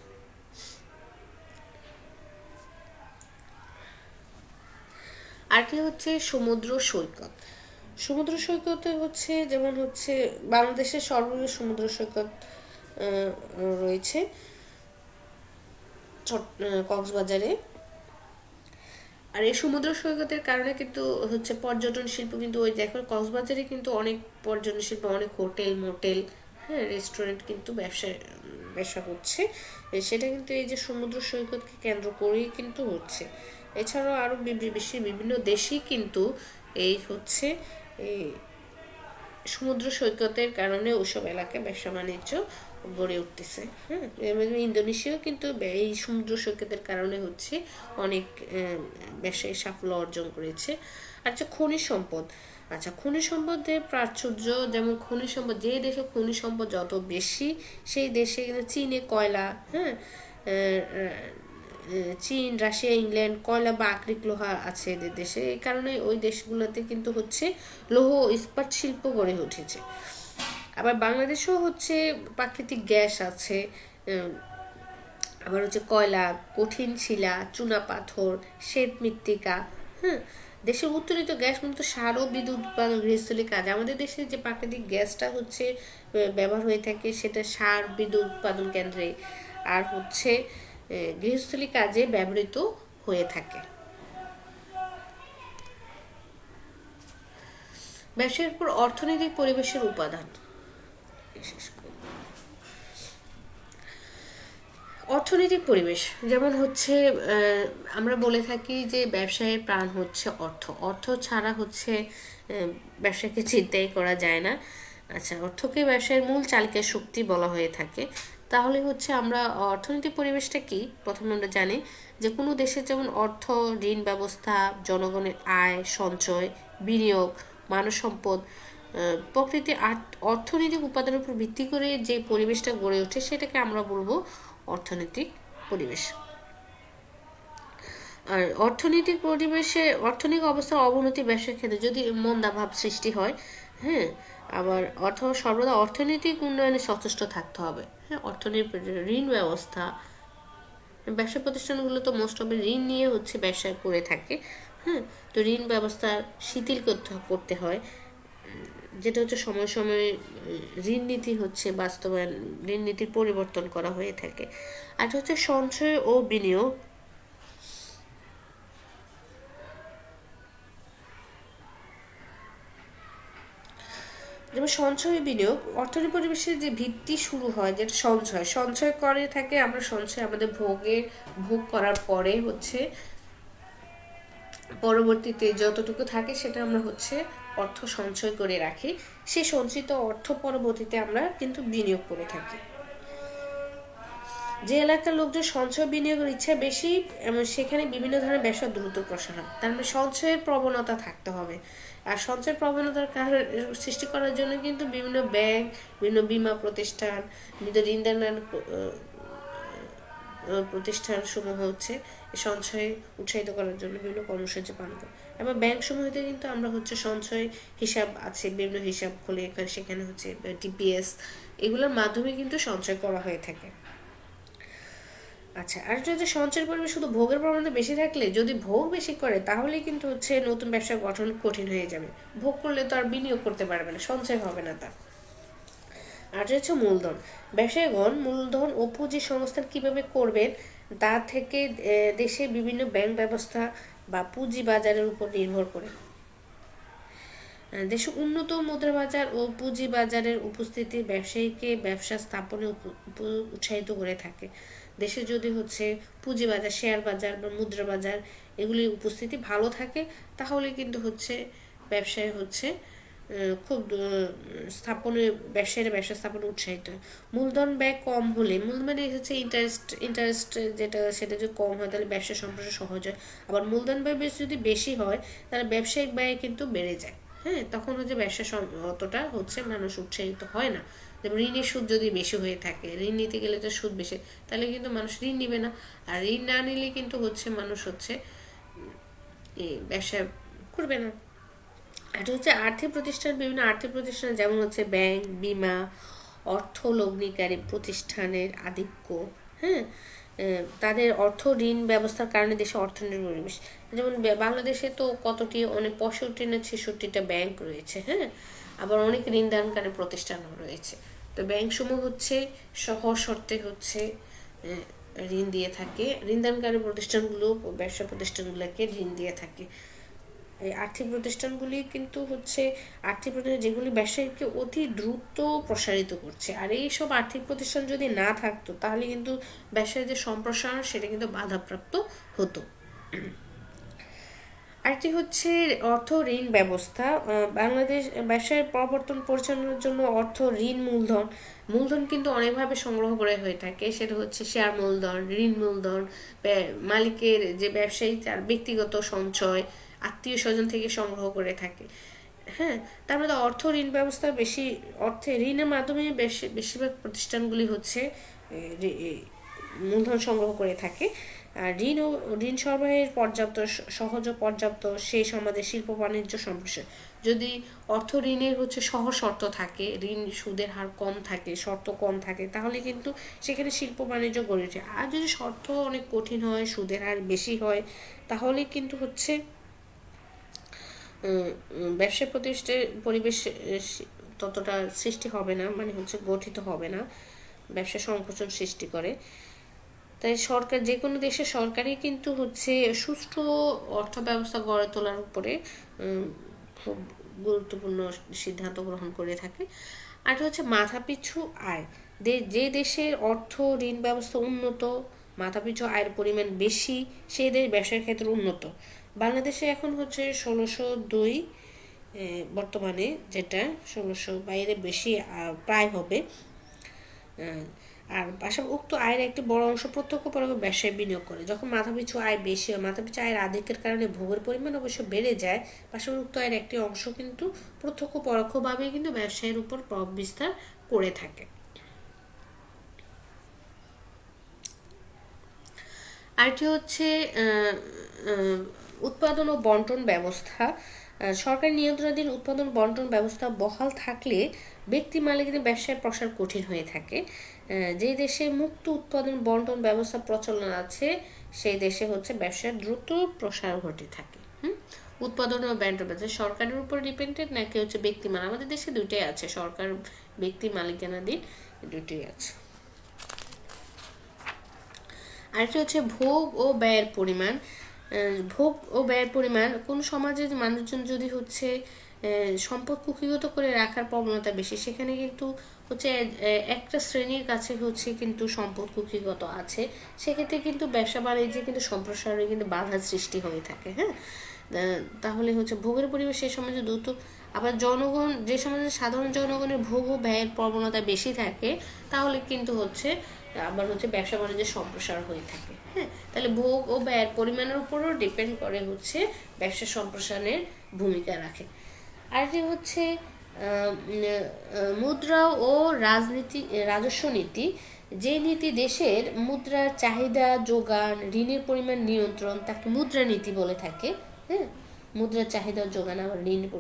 আর কি হচ্ছে সমুদ্র সৈকত। সমুদ্র সৈকতে হচ্ছে যেমন হচ্ছে বাংলাদেশের সর্ববৃহৎ সমুদ্র সৈকত রয়েছে কক্সবাজারে। আর এই সমুদ্র সৈকতের কারণে কিন্তু হচ্ছে পর্যটন শিল্প কিন্তু ওই দেখো কক্সবাজারে কিন্তু অনেক পর্যটন শিল্প, অনেক হোটেল মোটেল, হ্যাঁ, রেস্টুরেন্ট কিন্তু ব্যবসা করছে। সেটা কিন্তু এই যে সমুদ্র সৈকতকে কেন্দ্র করেই কিন্তু হচ্ছে। এছাড়াও আরও বিশ্বের বিভিন্ন দেশেই কিন্তু এই হচ্ছে এই সমুদ্র সৈকতের কারণে ওসব এলাকায় ব্যবসা বাণিজ্য গড়ে উঠতেছে। হ্যাঁ, ইন্দোনেশিয়াও কিন্তু এই সমুদ্র সৈকতের কারণে হচ্ছে অনেক ব্যবসায়ী সাফল্য অর্জন করেছে। আচ্ছা, খনিজ সম্পদ। আচ্ছা, খনিজ সম্পদের প্রাচুর্য, যেমন খনিজ সম্পদ, যে দেশে খনিজ সম্পদ যত বেশি সেই দেশে কিন্তু চীনে কয়লা, হ্যাঁ, চীন, রাশিয়া, ইংল্যান্ড কয়লা বা আকরিক লোহা আছে এদের দেশে। এই কারণে ওই দেশগুলোতে কিন্তু হচ্ছে লৌহ ইস্পাত শিল্প গড়ে উঠেছে। আবার বাংলাদেশেও হচ্ছে প্রাকৃতিক গ্যাস আছে, আবার হচ্ছে কয়লা, কঠিন শিলা, চুনা পাথর, শ্বেত মৃত্তিকা। হ্যাঁ, দেশের উত্তোলিত গ্যাস মূলত সার ও বিদ্যুৎ উৎপাদন, গৃহস্থলী কাজ। আমাদের দেশে যে প্রাকৃতিক গ্যাসটা হচ্ছে ব্যবহার হয়ে থাকে সেটা সার বিদ্যুৎ উৎপাদন কেন্দ্রে আর হচ্ছে গৃহস্থলী কাজে ব্যবহৃত হয়ে থাকে। ব্যবসায়ের উপর অর্থনৈতিক পরিবেশের উপাদান। অর্থনৈতিক পরিবেশ যেমন হচ্ছে আমরা বলে থাকি যে ব্যবসায়ের প্রাণ হচ্ছে অর্থ। অর্থ ছাড়া হচ্ছে ব্যবসাকে চিন্তাই করা যায় না। আচ্ছা, অর্থকে ব্যবসায়ের মূল চালিকা শক্তি বলা হয়ে থাকে। তাহলে হচ্ছে আমরা অর্থনৈতিক পরিবেশটা কি প্রথমে আমরা জানি যে কোনো দেশের যেমন অর্থ, ঋণ ব্যবস্থা, জনগণের আয়, সঞ্চয়, বিনিয়োগ, মানব সম্পদ প্রকৃতি অর্থনৈতিক উপাদানের উপর ভিত্তি করে যে পরিবেশটা গড়ে ওঠে সেটাকে আমরা বলবো অর্থনৈতিক পরিবেশ। আর অর্থনৈতিক পরিবেশে অর্থনৈতিক অবস্থার অবনতি ব্যবসার ক্ষেত্রে যদি মন্দাভাব সৃষ্টি হয়, হ্যাঁ, আবার সর্বদা অর্থনৈতিক উন্নয়নে সচেষ্ট থাকতে হবে। হ্যাঁ, অর্থনৈতিক ঋণ ব্যবস্থা, ব্যবসা প্রতিষ্ঠানগুলো তো মোস্ট অফ ঋণ নিয়ে হচ্ছে ব্যবসা করে থাকে। হ্যাঁ, তো ঋণ ব্যবস্থা শিথিল করতে হয়, যেটা হচ্ছে সময় সময়ে ঋণ নীতি হচ্ছে বাস্তবায়ন, ঋণ নীতির পরিবর্তন করা হয়ে থাকে। আর হচ্ছে সঞ্চয় ও বিনিয়োগ। যেমন সঞ্চয় বিনিয়োগ অর্থনৈতিক পরিবেশের যে ভিত্তি শুরু হয়, যেটা সঞ্চয় করে থাকে। আমরা সঞ্চয় আমাদের ভোগ করার পরে হচ্ছে পরবর্তীতে যতটুকু থাকে সেটা আমরা হচ্ছে অর্থ সঞ্চয় করে রাখি। সেই সঞ্চিত অর্থ পরবর্তীতে আমরা কিন্তু বিনিয়োগ করে থাকি। যে এলাকার লোকজন সঞ্চয় বিনিয়োগের ইচ্ছা বেশি সেখানে বিভিন্ন ধরনের ব্যবসা দ্রুত প্রসার হয়। তার মানে সঞ্চয়ের প্রবণতা থাকতে হবে। আর সঞ্চয় প্রবণতার কারণ সৃষ্টি করার জন্য কিন্তু বিভিন্ন ব্যাংক, বিভিন্ন বীমা প্রতিষ্ঠান, বিভিন্ন ঋণদান প্রতিষ্ঠান সমূহ হচ্ছে সঞ্চয় উৎসাহিত করার জন্য বিভিন্ন কর্মসূচি পালন করে। এবার ব্যাংক সমূহতে কিন্তু আমরা হচ্ছে সঞ্চয় হিসাব আছে, বিভিন্ন হিসাব খুলে সেখানে হচ্ছে ডিপিএস, এগুলোর মাধ্যমে কিন্তু সঞ্চয় করা হয়ে থাকে। আচ্ছা, আর যদি সঞ্চয়ের পরিমাণ শুধু ভোগের প্রবণতা বেশি থাকলে, যদি ভোগ বেশি করে তাহলে কিন্তু হচ্ছে নতুন ব্যবসা গঠন কঠিন হয়ে যাবে। ভোগ করলে তো আর বিনিয়োগ করতে পারবে না, সঞ্চয় হবে না তার। আর হচ্ছে মূলধন। ব্যবসায়ীগণ মূলধন ও পুঁজি সংস্থান কিভাবে করবেন তা থেকে দেশে বিভিন্ন ব্যাংক ব্যবস্থা বা পুঁজি বাজারের উপর নির্ভর করে। দেশে উন্নত মুদ্রা বাজার ও পুঁজি বাজারের উপস্থিতি ব্যবসায়ীকে ব্যবসা স্থাপনে উৎসাহিত করে থাকে। দেশে যদি হচ্ছে পুঁজি বাজার, শেয়ার বাজার বা মুদ্রা বাজার এগুলির উপস্থিতি ভালো থাকে তাহলে কিন্তু হচ্ছে ব্যবসায় হচ্ছে খুব ব্যবসা স্থাপনে উৎসাহিত হয়। মূলধন ব্যয় কম হলে, মূলধন হচ্ছে ইন্টারেস্ট যেটা সেটা যদি কম হয় তাহলে ব্যবসা সম্প্রসারণ সহজ হয়। আবার মূলধন ব্যয় যদি বেশি হয় তাহলে ব্যবসায়িক ব্যয় কিন্তু বেড়ে যায়। হ্যাঁ, তখন হচ্ছে ব্যবসা অতটা হচ্ছে মানুষ উৎসাহিত হয় না। যেমন ঋণের সুদ যদি বেশি হয়ে থাকে, ঋণ নিতে গেলে তো সুদ বেশি, তাহলে কিন্তু মানুষ ঋণ নিবে না। আর ঋণ না নিলে কিন্তু হচ্ছে মানুষ হচ্ছে ব্যবসা করবে না। এটা হচ্ছে আর্থিক প্রতিষ্ঠান, বিভিন্ন আর্থিক প্রতিষ্ঠান যেমন হচ্ছে ব্যাংক, বিমা, অর্থ লগ্নিকারী প্রতিষ্ঠানের আধিক্য, হ্যাঁ, তাদের অর্থ ঋণ ব্যবস্থার কারণে দেশে অর্থনৈতিক পরিবেশ, যেমন বাংলাদেশে তো কতটি, অনেক 65 না 66টা ব্যাংক রয়েছে, হ্যাঁ, আবার অনেক ঋণ দানকারী প্রতিষ্ঠানও রয়েছে। তো ব্যাংক সমূহ হচ্ছে সহজ শর্তে হচ্ছে ঋণ দিয়ে থাকে, ঋণ দানকারী প্রতিষ্ঠানগুলো ব্যবসা প্রতিষ্ঠানগুলোকে ঋণ দিয়ে থাকে। এই আর্থিক প্রতিষ্ঠানগুলি কিন্তু হচ্ছে আর্থিক প্রতিষ্ঠান যেগুলি ব্যবসায়ীকে অতি দ্রুত প্রসারিত করছে। আর এইসব আর্থিক প্রতিষ্ঠান যদি না থাকতো তাহলে কিন্তু ব্যবসায়ের যে সম্প্রসারণ সেটা কিন্তু বাধাপ্রাপ্ত হতো। আরেকটি হচ্ছে অর্থ ঋণ ব্যবস্থা। বাংলাদেশ ব্যবসায়ের প্রবর্তন পরিচালনার জন্য অর্থ ঋণ মূলধন কিন্তু অনেকভাবে সংগ্রহ করে হয়ে থাকে। সেটা হচ্ছে শেয়ার মূলধন, ঋণ মূলধন, মালিকের যে ব্যবসায়ী তার ব্যক্তিগত সঞ্চয়, আত্মীয় স্বজন থেকে সংগ্রহ করে থাকে, হ্যাঁ। তার মধ্যে অর্থ ঋণ ব্যবস্থা বেশি অর্থে ঋণের মাধ্যমে বেশিরভাগ প্রতিষ্ঠানগুলি হচ্ছে মূলধন সংগ্রহ করে থাকে। ঋণ সরবরাহের পর্যাপ্ত সহজ ও পর্যাপ্ত সেই সমাজের শিল্প বাণিজ্য সম্প্রসার। যদি অর্থ ঋণের হচ্ছে সহজ শর্ত থাকে, ঋণ সুদের হার কম থাকে, শর্ত কম থাকে, তাহলে কিন্তু সেখানে শিল্প বাণিজ্য গড়ে ওঠে। আর যদি শর্ত অনেক কঠিন হয়, সুদের হার বেশি হয়, তাহলে কিন্তু হচ্ছে ব্যবসা প্রতিষ্ঠানের পরিবেশ ততটা সৃষ্টি হবে না, মানে হচ্ছে গঠিত হবে না, ব্যবসা সংকোচন সৃষ্টি করে। তাই সরকার, যে কোনো দেশের সরকারই কিন্তু হচ্ছে সুষ্ঠু অর্থ ব্যবস্থা গড়ে তোলার উপরে খুব গুরুত্বপূর্ণ সিদ্ধান্ত গ্রহণ করে থাকে। আর হচ্ছে মাথাপিছু আয়, যে দেশের অর্থ ঋণ ব্যবস্থা উন্নত, মাথাপিছু আয়ের পরিমাণ বেশি, সেই দেশ ব্যবসার ক্ষেত্রে উন্নত। বাংলাদেশে এখন হচ্ছে 1602 বর্তমানে, যেটা 1600 বাইরে বেশি প্রায় হবে। আর পাশাপাশি উক্ত আয়ের একটি বড় অংশ প্রত্যক্ষ পরোক্ষ ব্যবসায় বিনিয়োগ করে। যখন মাথাপিছু আয় বেশি হয়, মাথাপিছু আয়ের আধিক্যের কারণে ভোগের পরিমাণ অবশ্য বেড়ে যায়, পাশাপাশি উক্ত আয়ের একটি অংশ কিন্তু প্রত্যক্ষ পরোক্ষভাবে কিন্তু ব্যবসায়ের উপর প্রভাব বিস্তার করে থাকে। আরেকটি হচ্ছে উৎপাদন ও বন্টন ব্যবস্থা। সরকার নিয়ন্ত্রণাধীন উৎপাদন বন্টন ব্যবস্থা বহাল থাকলে ব্যক্তি মালিকানাধীন ব্যবসায় প্রসার কঠিন হয়ে থাকে। যে দেশে মুক্ত উৎপাদন বন্টন ব্যবস্থা প্রচলন আছে, সেই দেশে হচ্ছে ব্যবসার দ্রুত প্রসার ঘটে থাকে। উৎপাদন ও বন্টন ব্যবস্থা সরকারের উপর ডিপেন্ডেন্ট নাকি হচ্ছে ব্যক্তি মালিক? আমাদের দেশে দুইটাই আছে, সরকার ব্যক্তি মালিকানাধীন দুইটাই আছে। আরেকটি হচ্ছে ভোগ ও ব্যয়ের পরিমাণ। ভোগ ও ব্যয়ের পরিমাণ, কোন সমাজের মানুষজন যদি হচ্ছে সম্পদ কুক্ষিগত করে রাখার প্রবণতা বেশি, সেখানে কিন্তু হচ্ছে একটা শ্রেণীর কাছে হচ্ছে কিন্তু সম্পদ কুক্ষিগত আছে, সেক্ষেত্রে কিন্তু ব্যবসা বাণিজ্যে কিন্তু সম্প্রসারণে কিন্তু বাধার সৃষ্টি হয়ে থাকে, হ্যাঁ। তাহলে হচ্ছে ভোগের পরিবেশ সেই সমাজে দ্রুত, আবার জনগণ, যে সমাজে সাধারণ জনগণের ভোগ ও ব্যয়ের প্রবণতা বেশি থাকে, তাহলে কিন্তু হচ্ছে আবার হচ্ছে ব্যবসা বাণিজ্যের সম্প্রসার হয়ে থাকে, হ্যাঁ। তাহলে ভোগ ও ব্যয়ের পরিমাণের উপরও ডিপেন্ড করে হচ্ছে ব্যবসা সম্প্রসারণের ভূমিকা রাখে। আর যে হচ্ছে মুদ্রা ও রাজস্ব নীতি, যে নীতি দেশের মুদ্রার চাহিদা যোগান, ঋণের পরিমাণ নিয়ন্ত্রণ, তাকে মুদ্রানীতি বলে থাকে, হ্যাঁ। মুদ্রার চাহিদা যোগান, আবার ঋণের,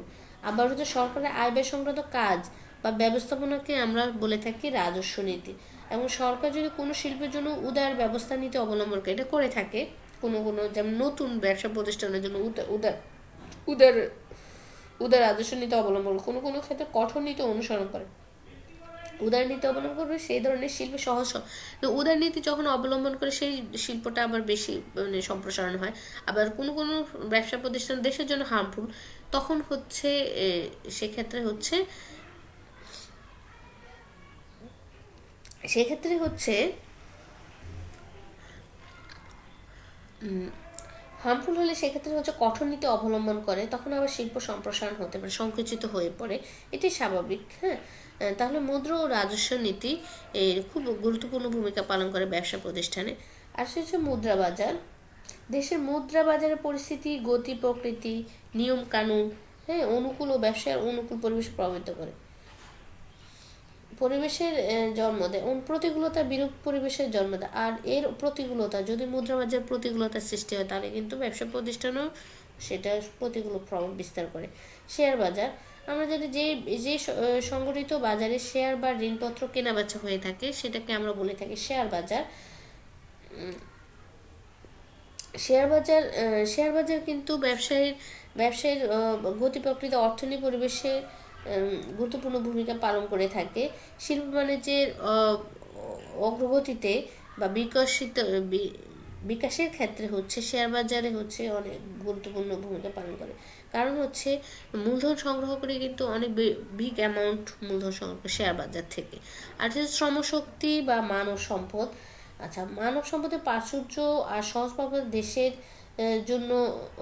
আবার হচ্ছে সরকারের আয় ব্যয় সংক্রান্ত কাজ বা ব্যবস্থাপনাকে আমরা বলে থাকি রাজস্ব নীতি। এবং সরকার যদি কোনো শিল্পের জন্য উদার ব্যবস্থা নীতি অবলম্বন করে, এটা করে থাকে কোনো কোনো, যেমন নতুন ব্যবসা প্রতিষ্ঠানের জন্য উদার উদার উদার রাজস্ব নীতি অবলম্বন, কোনো কোনো ক্ষেত্রে কঠোর নীতি অনুসরণ করে। উদার নীতি অবলম্বন করবে সেই ধরনের শিল্পে সহজ, তো উদার নীতি যখন অবলম্বন করে সেই শিল্পটা আবার বেশি মানে সম্প্রসারণ হয়। আবার কোনো কোনো ব্যবসা প্রতিষ্ঠান দেশের জন্য হার্মফুল, তখন হচ্ছে সেক্ষেত্রে হচ্ছে হার্মফুল হলে সেক্ষেত্রে হচ্ছে কঠোর নীতি অবলম্বন করে, তখন আবার শিল্প সম্প্রসারণ হতে পারে, সংকুচিত হয়ে পড়ে, এটি স্বাভাবিক, হ্যাঁ। তাহলে মুদ্রা ও রাজস্ব নীতি খুব গুরুত্বপূর্ণ ভূমিকা পালন করে ব্যবসা প্রতিষ্ঠানে। আর সে হচ্ছে মুদ্রা বাজার। দেশের মুদ্রা বাজারের পরিস্থিতি, গতি প্রকৃতি, নিয়ম কানুন, হ্যাঁ, অনুকূল ও ব্যবসার অনুকূল পরিবেশ প্রভাবিত করে। পরিবেশের জন্ম দেয়, প্রতিকূলতা বিরূপ পরিবেশের জন্ম দেয়। আর এর প্রতিকূলতা, যদি মুদ্রা বাজার প্রতিকূলতার সৃষ্টি হয় তাহলে কিন্তু ব্যবসা প্রতিষ্ঠানও সেটা প্রতিকূল প্রভাব বিস্তার করে। শেয়ার বাজার, আমরা জানি যে যে সংগঠিত বাজারে শেয়ার বা ঋণপত্র কেনাবেচা হয়ে থাকে সেটাকে আমরা বলে থাকি শেয়ার বাজার। শেয়ার বাজার কিন্তু ব্যবসায়ের গতি প্রকৃতি অর্থনীতি পরিবেশে গুরুত্বপূর্ণ ভূমিকা পালন করে থাকে। শিল্প বাণিজ্যের অগ্রগতিতে বা বিকাশের ক্ষেত্রে হচ্ছে শেয়ার বাজারে হচ্ছে অনেক গুরুত্বপূর্ণ ভূমিকা পালন করে। কারণ হচ্ছে মূলধন সংগ্রহ করে কিন্তু অনেক বিগ অ্যামাউন্ট মূলধন সংগ্রহ করে শেয়ার বাজার থেকে। আর হচ্ছে শ্রমশক্তি বা মানব সম্পদ। আচ্ছা, মানব সম্পদের প্রাচুর্য আর সহজভাবে দেশের জন্য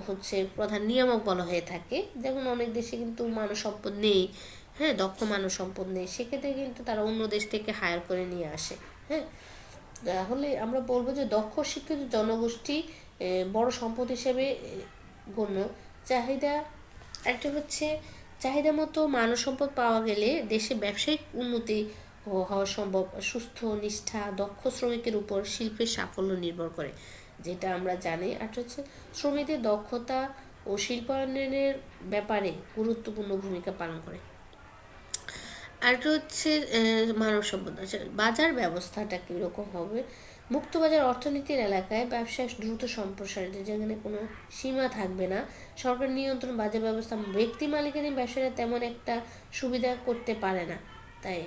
হচ্ছে প্রধান নিয়ামক বলা হয়ে থাকে। যেমন অনেক দেশে কিন্তু মানব সম্পদ নেই, হ্যাঁ, দক্ষ মানব সম্পদ নেই, সেক্ষেত্রে কিন্তু তারা অন্য দেশ থেকে হায়ার করে নিয়ে আসে। হ্যাঁ, তাহলে আমরা বলবো যে দক্ষ শিক্ষিত জনগোষ্ঠী বড় সম্পদ হিসেবে গণ্য। চাহিদা, একটা হচ্ছে চাহিদা মতো মানব সম্পদ পাওয়া গেলে দেশে ব্যবসায়িক উন্নতি হওয়া সম্ভব। সুস্থ, নিষ্ঠা, দক্ষ শ্রমিকের উপর শিল্পের সাফল্য নির্ভর করে, যেটা আমরা জানি। আর হচ্ছে শ্রমিকদের দক্ষতা ও শিল্পায়নের ব্যাপারে গুরুত্বপূর্ণ ভূমিকা পালন করে। আর হচ্ছে মানব সম্পদ। বাজার ব্যবস্থাটা কীরকম হবে? মুক্ত বাজার অর্থনীতির এলাকায় ব্যবসা দ্রুত সম্প্রসারিত, যেখানে কোনো সীমা থাকবে না। সরকার নিয়ন্ত্রণ বাজার ব্যবস্থা, ব্যক্তি মালিকানাধীন ব্যবসায়ীরা তেমন একটা সুবিধা করতে পারে না, তাই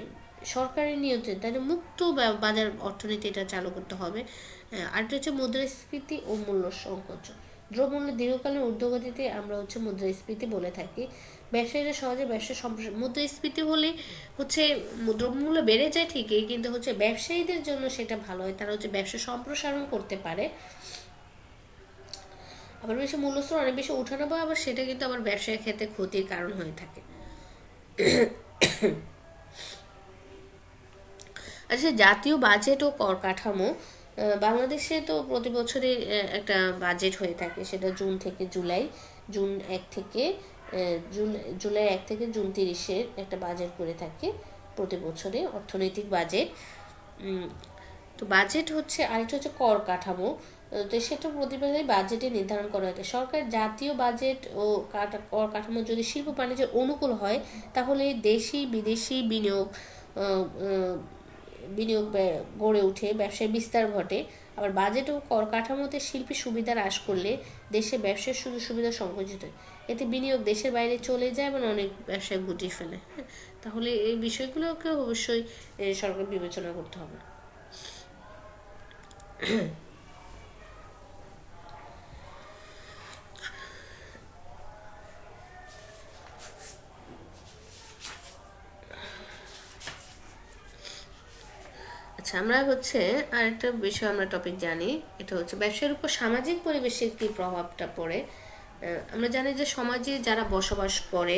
সরকারের নিয়ন্ত্রণ, তাই মুক্ত বাজার অর্থনীতি এটা চালু করতে হবে। আরেকটা হচ্ছে মুদ্রাস্ফীতি ও মূল্য সংকোচন। দ্রব্যমূল্যের দীর্ঘকালীন ঊর্ধ্বগতিতে আমরা হচ্ছে মুদ্রাস্ফীতি বলে থাকি। ব্যবসায়ীরা সহজে ব্যবসা সম্প্রসারণ, মুদ্রাস্ফীতি হলে হচ্ছে দ্রব্যমূল্য বেড়ে যায় ঠিকই, কিন্তু হচ্ছে ব্যবসায়ীদের জন্য সেটা ভালো হয়, তারা হচ্ছে ব্যবসা সম্প্রসারণ করতে পারে। আবার বেশি মূল্যস্তর অনেক বেশি উঠানো বা আবার সেটা কিন্তু আবার ব্যবসায়ের ক্ষেত্রে ক্ষতির কারণ হয়ে থাকে। আচ্ছা, জাতীয় বাজেট ও কর কাঠামো। বাংলাদেশে তো প্রতি বছরই একটা বাজেট হয়ে থাকে, সেটা জুন 1 থেকে জুলাই 1 থেকে জুন 30-এর একটা বাজেট করে থাকে প্রতি বছরে, অর্থনৈতিক বাজেট। তো বাজেট হচ্ছে, আরেকটা হচ্ছে কর কাঠামো। তো সেটা প্রতিবারে বাজেটে নির্ধারণ করা হয়। সরকার জাতীয় বাজেট ও কর কাঠামো যদি শিল্প বাণিজ্যের অনুকূল হয় তাহলে দেশি বিদেশি বিনিয়োগ গড়ে উঠে, ব্যবসায় বিস্তার ঘটে। আবার বাজেট ও কর কাঠামোতে শিল্পী সুবিধা হ্রাস করলে দেশে ব্যবসার সুযোগ সুবিধা সংকুচিত হয়, এতে বিনিয়োগ দেশের বাইরে চলে যায় এবং অনেক ব্যবসায় গুটিয়ে ফেলে। তাহলে এই বিষয়গুলোকে অবশ্যই সরকার বিবেচনা করতে হবে। আচ্ছা, আমরা হচ্ছে আরেকটা বিষয় আমরা টপিক জানি, এটা হচ্ছে ব্যবসার উপর সামাজিক পরিবেশের কি প্রভাবটা পড়ে। আমরা জানি যে সমাজে যারা বসবাস করে,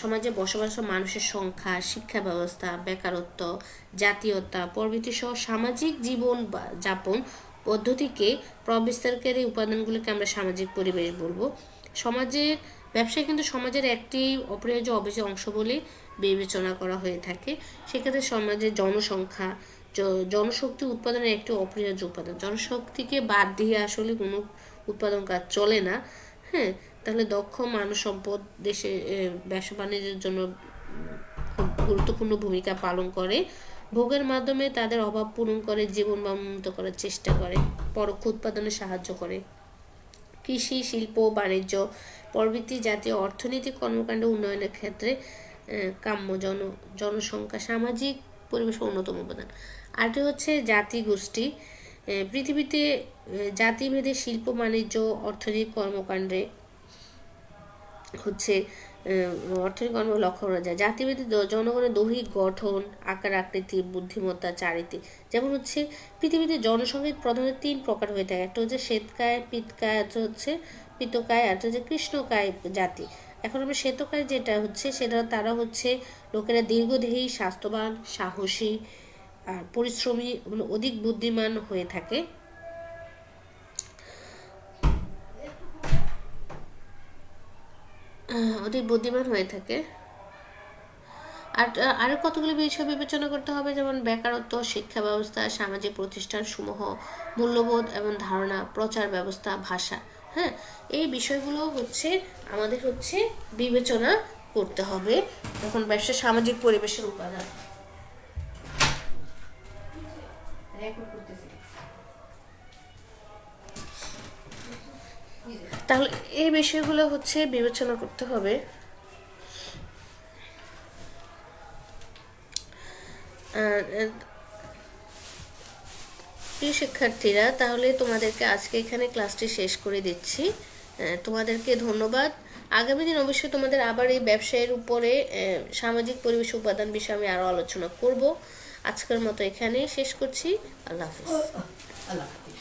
সমাজে বসবাসরত মানুষের সংখ্যা, শিক্ষা ব্যবস্থা, বেকারত্ব, জাতীয়তা প্রভৃতি সহ সামাজিক জীবন যাপন পদ্ধতিকে প্রভাব বিস্তারকারী উপাদানগুলোকে আমরা সামাজিক পরিবেশ বলবো। সমাজের ব্যবসায় কিন্তু সমাজের একটি অপরিহার্য অংশ বলে বিবেচনা করা হয়ে থাকে। সেক্ষেত্রে সমাজের জনসংখ্যা, জনশক্তি উৎপাদনের একটি অপরিহার্য উপাদান। জনশক্তিকে বাদ দিয়ে আসলে কোনো উৎপাদন কাজ চলে না। হ্যাঁ, তাহলে দক্ষ মানব সম্পদ দেশে ব্যবসা বাণিজ্যের জন্য খুব গুরুত্বপূর্ণ ভূমিকা পালন করে। ভোগের মাধ্যমে তাদের অভাব পূরণ করে, জীবন উন্নত করার চেষ্টা করে, পরোক্ষ উৎপাদনে সাহায্য করে। কৃষি, শিল্প, বাণিজ্য প্রভৃতি জাতীয় অর্থনৈতিক কর্মকাণ্ড উন্নয়নের ক্ষেত্রে কাম্য জনসংখ্যা সামাজিক পরিবেশের অন্যতম উপাদান। আরেকটি হচ্ছে জাতি গোষ্ঠী। পৃথিবীতে জাতিভেদে শিল্প, বাণিজ্য, অর্থনৈতিক কর্মকাণ্ডে হচ্ছে অর্থনৈতিক কর্ম লক্ষ্য করা যায়। জাতিভেদে জনগণের দৈহিক গঠন, আকার আকৃতি, বুদ্ধিমত্তা, চারিত্র, যেমন হচ্ছে পৃথিবীতে জনসংখ্যা প্রধানত 3 প্রকার হয়ে থাকে। একটা হচ্ছে শ্বেতকায়, পিতকায়, হচ্ছে পিতকায়, আর হচ্ছে কৃষ্ণকায় জাতি। এখন আমরা শ্বেতকায় যেটা হচ্ছে সেটা তারা হচ্ছে লোকেরা দীর্ঘদেহী, স্বাস্থ্যবান, সাহসী আর পরিশ্রমী, অধিক বুদ্ধিমান হয়ে থাকে। আর আরও কতগুলো বিষয় বিবেচনা করতে হবে, যেমন বেকারত্ব, শিক্ষা ব্যবস্থা, সামাজিক প্রতিষ্ঠান সমূহ, মূল্যবোধ এবং ধারণা, প্রচার ব্যবস্থা, ভাষা। হ্যাঁ, এই বিষয়গুলো আমাদের বিবেচনা করতে হবে যখন ব্যবসা সামাজিক পরিবেশের উপাদান। তাহলে এই বিষয়গুলো বিবেচনা করতে হবে। প্রিয় শিক্ষার্থীরা, তাহলে তোমাদেরকে আজকে এখানে ক্লাসটি শেষ করে দিচ্ছি। তোমাদেরকে ধন্যবাদ। আগামী দিন অবশ্যই তোমাদের আবার এই ব্যবসায়ের উপরে সামাজিক পরিবেশ উপাদান বিষয়ে আমি আরও আলোচনা করব। আজকের মতো এখানেই শেষ করছি। আল্লাহ হাফিজ।